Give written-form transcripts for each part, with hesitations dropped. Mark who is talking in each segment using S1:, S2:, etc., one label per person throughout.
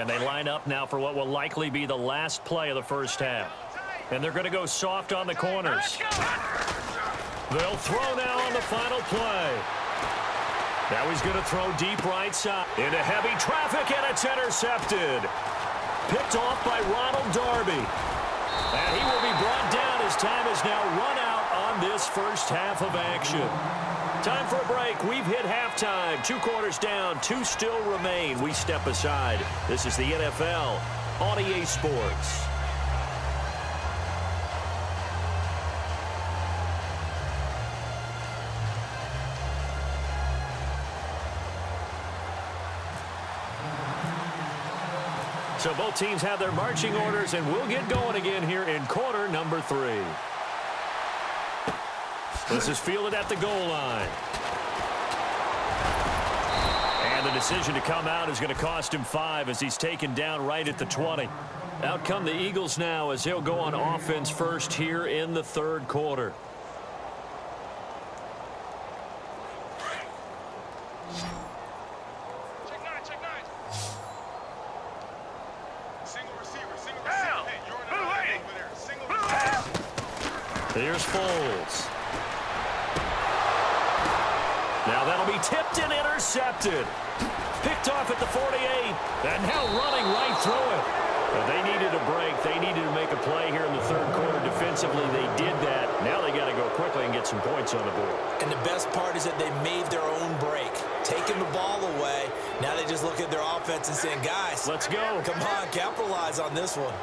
S1: And they line up now for what will likely be the last play of the first half. And they're going to go soft on the corners. They'll throw now on the final play. Now he's going to throw deep right side into heavy traffic, and it's intercepted. Picked off by Ronald Darby. And he will be brought down as time has now run out on this first half of action. Time for a break. We've hit halftime. 2 quarters down. 2 still remain. We step aside. This is the NFL on EA Sports. So both teams have their marching orders, and we'll get going again here in quarter number 3. This is fielded at the goal line. And the decision to come out is going to cost him 5 as he's taken down right at the 20. Out come the Eagles now as they'll go on offense first here in the third quarter. Here's Foles. Now that'll be tipped and intercepted. Picked off at the 48. And now running right through it. But they needed a break. They needed to make a play here in the third quarter. Defensively, they did that. Now they got to go quickly and get some points on the board.
S2: And the best part is that they made their own break. Taking the ball away. Now they just look at their offense and saying, guys,
S1: let's go.
S2: Come on, capitalize on this one.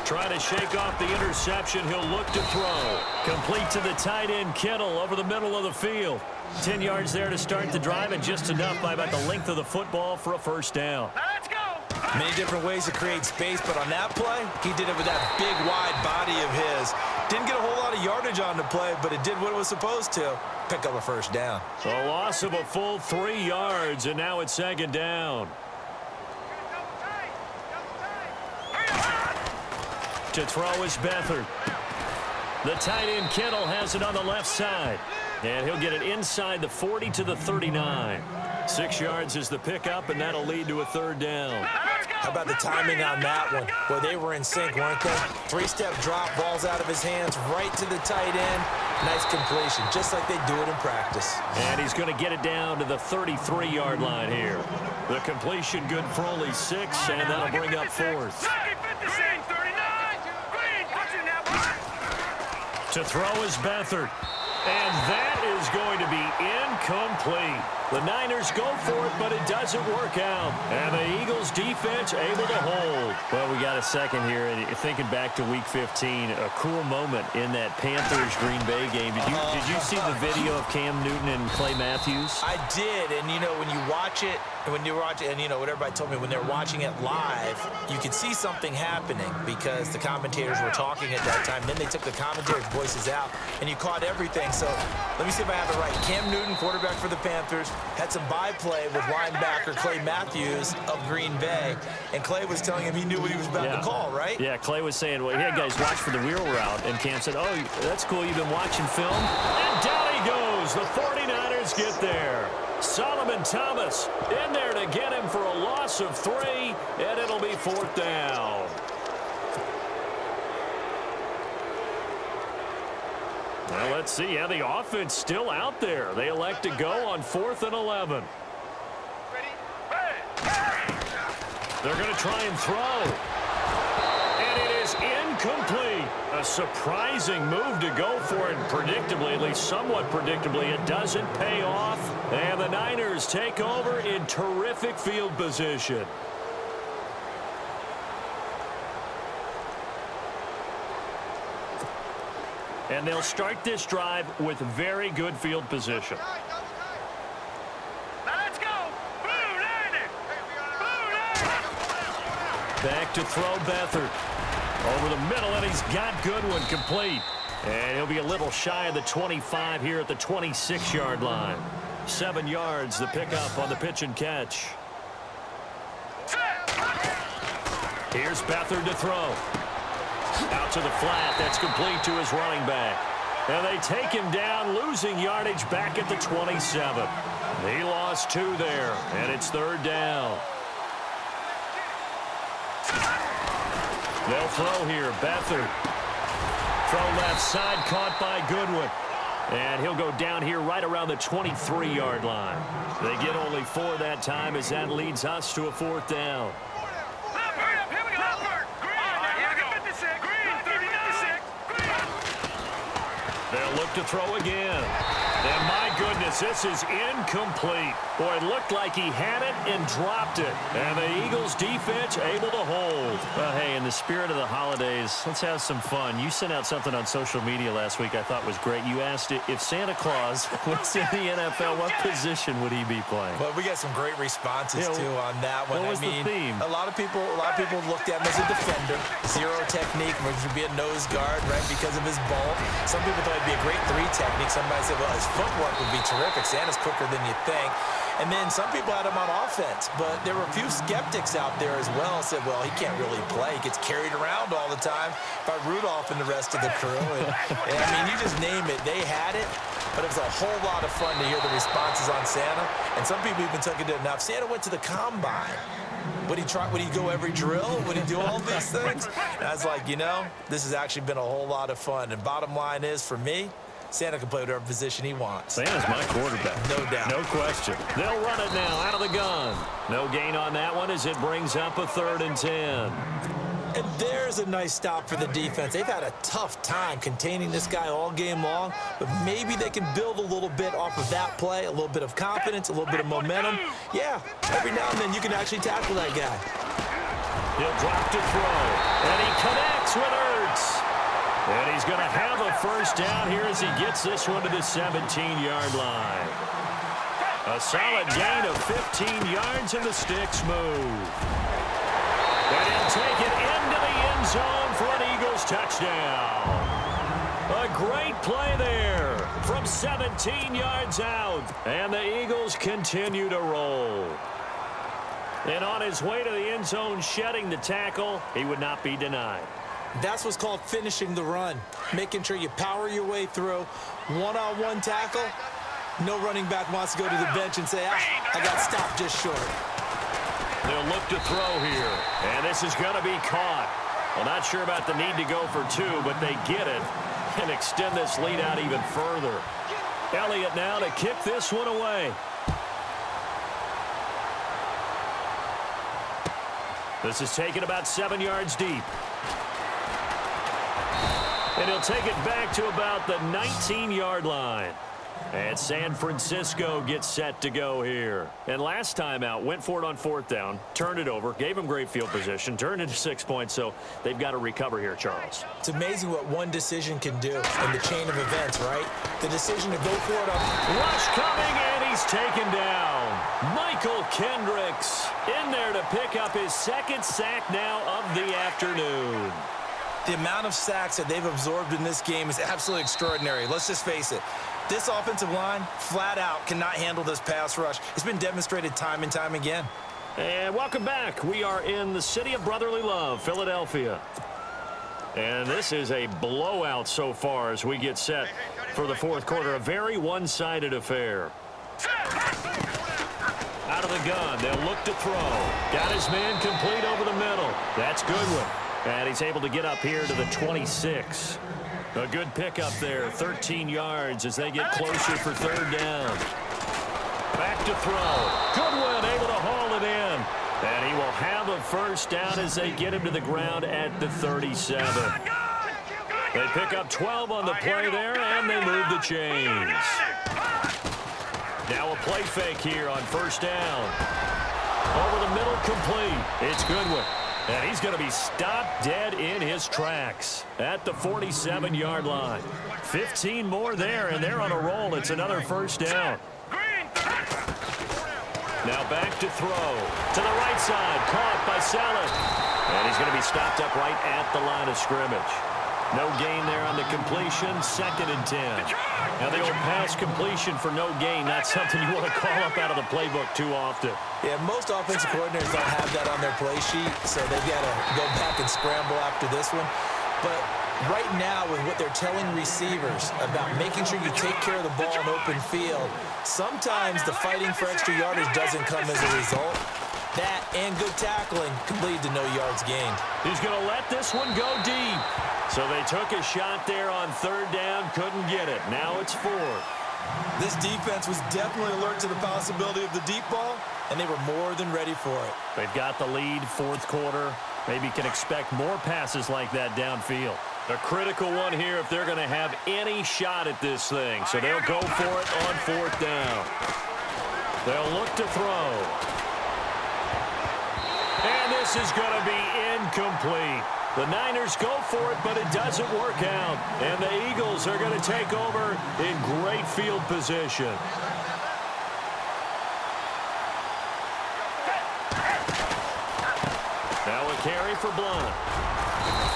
S1: Trying to shake off the interception. He'll look to throw. Complete to the tight end, Kittle, over the middle of the field. 10 yards there to start the drive, and just enough by about the length of the football for a first down.
S2: Let's go. Many different ways to create space, but on that play, he did it with that big, wide body of his. Didn't get a whole lot of yardage on the play, but it did what it was supposed to. Pick up a first down.
S1: So a loss of a full 3 yards, and now it's second down. To throw is Beathard. The tight end Kittle has it on the left side. And he'll get it inside the 40 to the 39. 6 yards is the pickup, and that'll lead to a third down.
S2: How about the timing on that one? Well, they were in sync, weren't they? 3-step drop, balls out of his hands, right to the tight end. Nice completion, just like they do it in practice.
S1: And he's going to get it down to the 33-yard line here. The completion good for only 6, and that'll bring up fourth. To throw is Beathard. And that is going to be incomplete. The Niners go for it, but it doesn't work out. And the Eagles defense able to hold. Well, we got a second here. And thinking back to Week 15, a cool moment in that Panthers-Green Bay game. Did you see the video of Cam Newton and Clay Matthews?
S2: I did, and you know, when you watch it, and you know what everybody told me, when they're watching it live, you could see something happening because the commentators were talking at that time. Then they took the commentators' voices out, and you caught everything. So let me see if I have it right. Cam Newton, quarterback for the Panthers, had some byplay with linebacker Clay Matthews of Green Bay, and Clay was telling him he knew what he was about to call, right?
S1: Yeah, Clay was saying, well, yeah, guys, watch for the wheel route. And Cam said, oh, that's cool. You've been watching film. And down he goes. The 49ers get there. Solomon Thomas in there to get him for a loss of 3, and it'll be fourth down. Well, let's see. Yeah, the offense still out there. They elect to go on 4th and 11. They're going to try and throw. And it is incomplete. A surprising move to go for it. Predictably, at least somewhat predictably, it doesn't pay off. And the Niners take over in terrific field position. And they'll start this drive with very good field position.
S3: Let's go.
S1: Back to throw Beathard. Over the middle, and he's got Goodwin complete. And he'll be a little shy of the 25 here at the 26-yard line. 7 yards, the pickup on the pitch and catch. Here's Beathard to throw. Out to the flat. That's complete to his running back. And they take him down, losing yardage back at the 27. He lost 2 there, and it's 3rd down. They'll throw here. Beathard. Throw left side, caught by Goodwin. And he'll go down here right around the 23-yard line. They get only 4 that time as that leads us to a 4th down. They'll look to throw again. And my goodness, this is incomplete. Boy, it looked like he had it and dropped it. And the Eagles defense able to hold.
S3: Well, hey, in the spirit of the holidays, let's have some fun. You sent out something on social media last week I thought was great. You asked if Santa Claus was in the NFL, what position would he be playing?
S2: Well, we got some great responses, too, on that one.
S3: What was the theme?
S2: A lot of people looked at him as a defender. 0 technique, which would be a nose guard, right, because of his bulk. Some people thought he'd be a great 3 technique. Somebody said, well, his footwork would be terrific. Santa's quicker than you think. And then some people had him on offense, but there were a few skeptics out there as well said, well, he can't really play. He gets carried around all the time by Rudolph and the rest of the crew. And I mean, you just name it. They had it, but it was a whole lot of fun to hear the responses on Santa. And some people even took it to enough. Santa went to the combine. Would he go every drill? Would he do all these things? And I was like, you know, this has actually been a whole lot of fun. And bottom line is, for me, Santa can play whatever position he wants.
S3: Santa's my quarterback.
S2: No doubt.
S1: No question. They'll run it now out of the gun. No gain on that one as it brings up a 3rd and 10.
S2: And there's a nice stop for the defense. They've had a tough time containing this guy all game long, but maybe they can build a little bit off of that play, a little bit of confidence, a little bit of momentum. Yeah, every now and then you can actually tackle that guy.
S1: He'll drop to throw, and he connects with Ertz. And he's going to have a 1st down here as he gets this one to the 17-yard line. A solid gain of 15 yards, and the sticks move. And he'll take it into the end zone for an Eagles touchdown. A great play there from 17 yards out. And the Eagles continue to roll. And on his way to the end zone, shedding the tackle, he would not be denied.
S2: That's what's called finishing the run, making sure you power your way through. One-on-one tackle, no running back wants to go to the bench and say, I got stopped just short.
S1: They'll look to throw here, and this is going to be caught. Well, not sure about the need to go for 2, but they get it and extend this lead out even further. Elliott now to kick this one away. This is taken about 7 yards deep. And he'll take it back to about the 19-yard line. And San Francisco gets set to go here. And last time out, went for it on 4th down, turned it over, gave him great field position, turned it to 6 points, so they've got to recover here, Charles.
S2: It's amazing what one decision can do in the chain of events, right? The decision to go for it on
S1: rush coming, and he's taken down. Michael Kendricks in there to pick up his 2nd sack now of the afternoon.
S2: The amount of sacks that they've absorbed in this game is absolutely extraordinary. Let's just face it. This offensive line, flat out, cannot handle this pass rush. It's been demonstrated time and time again.
S1: And welcome back. We are in the city of brotherly love, Philadelphia. And this is a blowout so far as we get set for the 4th quarter. A very one-sided affair. Out of the gun, they'll look to throw. Got his man complete over the middle. That's Goodwin. And he's able to get up here to the 26. A good pickup there, 13 yards as they get closer for 3rd down. Back to throw. Goodwin able to haul it in. And he will have a 1st down as they get him to the ground at the 37. They pick up 12 on the play there, and they move the chains. Now a play fake here on 1st down. Over the middle, complete. It's Goodwin. And he's going to be stopped dead in his tracks at the 47-yard line. 15 more there, and they're on a roll. It's another 1st down. Now back to throw. To the right side. Caught by Saleh. And he's going to be stopped up right at the line of scrimmage. No gain there on the completion. 2nd and 10. Now the old pass completion for no gain, not something you want to call up out of the playbook too often.
S2: Yeah, most offensive coordinators don't have that on their play sheet, so they've got to go back and scramble after this one. But right now, with what they're telling receivers about making sure you take care of the ball in open field, sometimes the fighting for extra yardage doesn't come as a result. That and good tackling can lead to no yards gained.
S1: He's going to let this one go deep. So they took a shot there on third down, couldn't get it. Now it's fourth.
S2: This defense was definitely alert to the possibility of the deep ball, and they were more than ready for it.
S1: They've got the lead, fourth quarter. Maybe can expect more passes like that downfield. A critical one here if they're going to have any shot at this thing. So they'll go for it on fourth down. They'll look to throw. And this is going to be incomplete. The Niners go for it, but it doesn't work out. And the Eagles are going to take over in great field position. Now a carry for Blunt.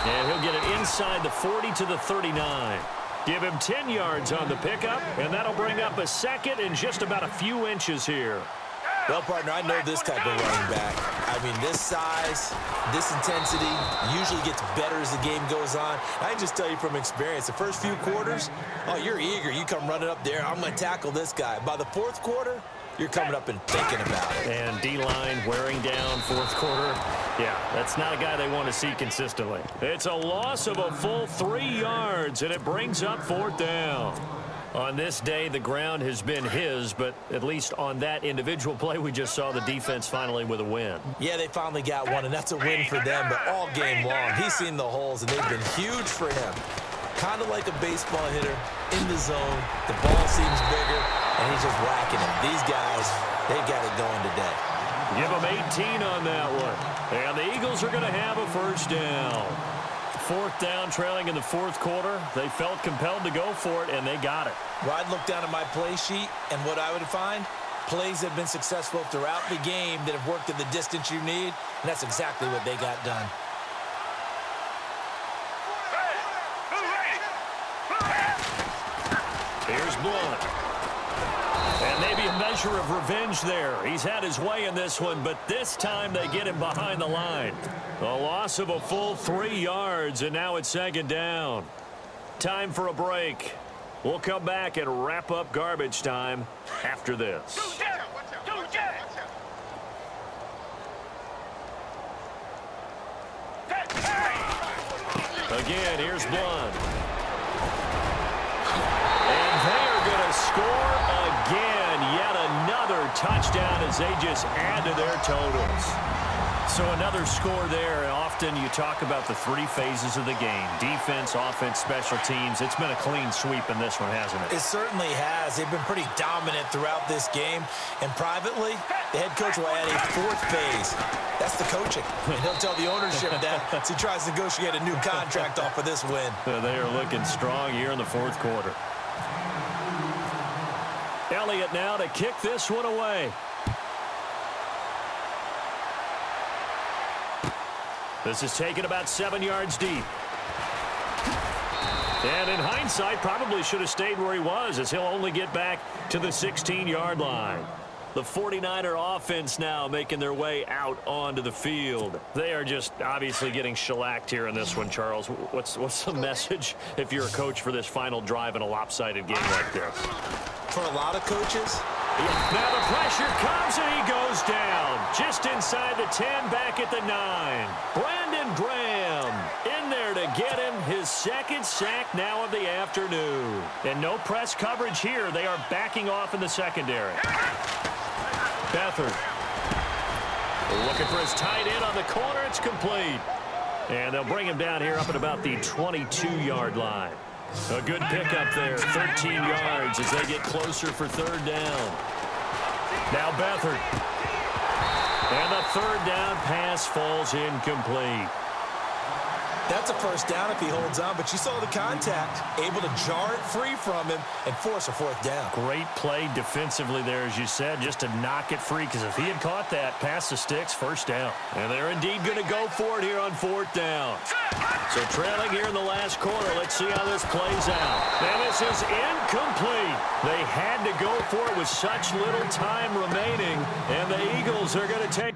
S1: And he'll get it inside the 40 to the 39. Give him 10 yards on the pickup, and that'll bring up a second and just about a few inches here.
S2: Well, partner, I know this type of running back. I mean, this size, this intensity usually gets better as the game goes on. I can just tell you from experience, the first few quarters, oh, you're eager. You come running up there. I'm going to tackle this guy. By the fourth quarter, you're coming up and thinking about it.
S1: And D-line wearing down fourth quarter. Yeah, that's not a guy they want to see consistently. It's a loss of a full 3 yards, and it brings up fourth down. On this day, the ground has been his, but at least on that individual play, we just saw the defense finally with a win.
S2: Yeah, they finally got one, and that's a win for them, but all game long, he's seen the holes, and they've been huge for him. Kind of like a baseball hitter in the zone. The ball seems bigger, and he's just whacking it. These guys, they've got it going today.
S1: Give them 18 on that one. And the Eagles are going to have a first down. Fourth down, trailing in the fourth quarter. They felt compelled to go for it, and they got it.
S2: Well, I'd look down at my play sheet, and what I would find, plays have been successful throughout the game that have worked at the distance you need, and that's exactly what they got done.
S1: Here's Blunt. And maybe a measure of revenge there. He's had his way in this one, but this time they get him behind the line. A loss of a full 3 yards, and now it's second down. Time for a break. We'll come back and wrap up garbage time after this. Again, here's Blunt. And they are going to score again. Yet another touchdown as they just add to their totals. So another score there. Often you talk about the 3 phases of the game. Defense, offense, special teams. It's been a clean sweep in this one, hasn't it?
S2: It certainly has. They've been pretty dominant throughout this game. And privately, the head coach will add a 4th phase. That's the coaching. And he'll tell the ownership that as he tries to negotiate a new contract off of this win.
S1: They are looking strong here in the fourth quarter. Elliott now to kick this one away. This is taken about 7 yards deep. And in hindsight, probably should have stayed where he was, as he'll only get back to the 16-yard line. The 49er offense now making their way out onto the field. They are just obviously getting shellacked here in this one, Charles. What's the message if you're a coach for this final drive in a lopsided game like this?
S2: For a lot of coaches,
S1: now the pressure comes and he goes down. Just inside the 10, back at the 9. Brandon Graham in there to get him his second sack now of the afternoon. And no press coverage here. They are backing off in the secondary. Beathard looking for his tight end on the corner. It's complete. And they'll bring him down here up at about the 22-yard line. A good pickup there, 13 yards as they get closer for third down. Now Beathard. And the third down pass falls incomplete.
S2: that's a first down if he holds on, but you saw the contact, able to jar it free from him and force a fourth down.
S1: Great play defensively there, as you said, just to knock it free, because if he had caught that, past the sticks, first down. And they're indeed going to go for it here on fourth down. So trailing here in the last quarter, let's see how this plays out. And this is incomplete. They had to go for it with such little time remaining, and the Eagles are going to take